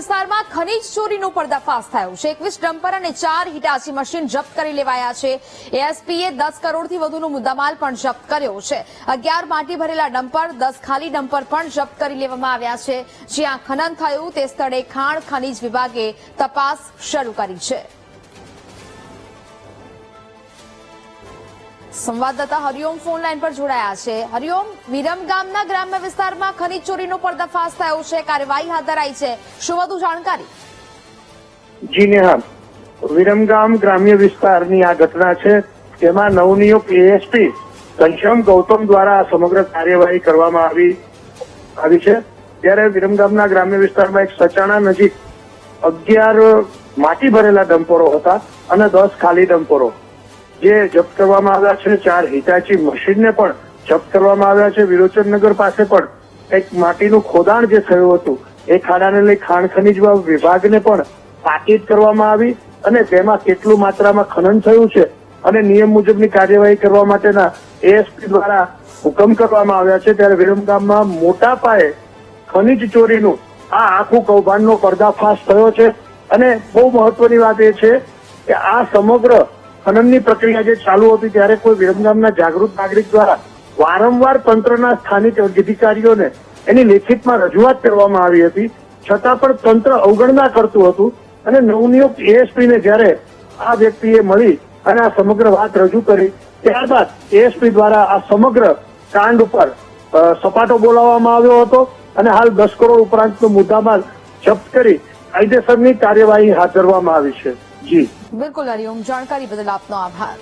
વિસ્તારમાં ખનીજ ચોરીનો પર્દાફાશ થયો છે। 21 ડમ્પર અને 4 હિટાચી મશીન જપ્ત કરી લેવાયા છે। એએસપીએ 10 કરોડથી વધુનો મુદ્દામાલ પણ જપ્ત કર્યો છે। 11 માટી ભરેલા ડમ્પર, 10 ખાલી ડમ્પર પણ જપ્ત કરી લેવામાં આવ્યા છે। જ્યાં ખનન થયું તે સ્થળે ખાણ ખનીજ વિભાગે તપાસ શરૂ કરી છે। સંવાદદાતા હરિઓમ ફોન લાઈન પર જોડાયા છે। હરિઓમ, વિરમગામના ગ્રામ્ય વિસ્તારમાં ખનીજ ચોરીનો પર્દાફાશ થયો છે, કાર્યવાહી હાથ ધરાઈ છે, શું વધુ જાણકારી? જી નેહા, વિરમગામ ગ્રામ્ય વિસ્તારની આ ઘટના છે, તેમાં નવનિયુક્ત એએસપી ઘનશ્યામ ગૌતમ દ્વારા સમગ્ર કાર્યવાહી કરવામાં આવી છે। ત્યારે વિરમગામના ગ્રામ્ય વિસ્તારમાં એક સચાણા નજીક 11 માટી ભરેલા ડમ્પરો હતા અને 10 ખાલી ડમ્પરો જે જપ્ત કરવામાં આવ્યા છે। 4 હિટાચી મશીનને પણ જપ્ત કરવામાં આવ્યા છે। વિરોચનનગર પાસે પણ એક માટીનું ખોદાણ જે થયું હતું એ ખાડાને લઈ ખાણ ખનીજ વિભાગને પણ તાકીદ કરવામાં આવી અને તેમાં કેટલું માત્રામાં ખનન થયું છે અને નિયમ મુજબની કાર્યવાહી કરવા માટેના એએસપી દ્વારા હુકમ કરવામાં આવ્યા છે। ત્યારે વિરમગામમાં મોટા પાયે ખનીજ ચોરીનું આ આખું કૌભાંડનો પર્દાફાશ થયો છે અને બહુ મહત્વની વાત એ છે કે આ સમગ્ર ખનનની પ્રક્રિયા જે ચાલુ હતી ત્યારે કોઈ વિરમગામના જાગૃત નાગરિક દ્વારા વારંવાર તંત્રના સ્થાનિક અધિકારીઓને એની લેખિતમાં રજૂઆત કરવામાં આવી હતી, છતાં પણ તંત્ર અવગણના કરતું હતું અને નવનિયુક્ત એએસપીને જ્યારે આ વ્યક્તિએ મળી અને આ સમગ્ર વાત રજૂ કરી ત્યારબાદ એએસપી દ્વારા આ સમગ્ર કાંડ ઉપર સપાટો બોલાવવામાં આવ્યો હતો અને હાલ 10 કરોડ ઉપરાંતનો મુદ્દામાલ જપ્ત કરી કાયદેસરની કાર્યવાહી હાથ ધરવામાં આવી છે। જી બિલકુલ હરિઓમ, જાણકારી બદલ આપનો આભાર।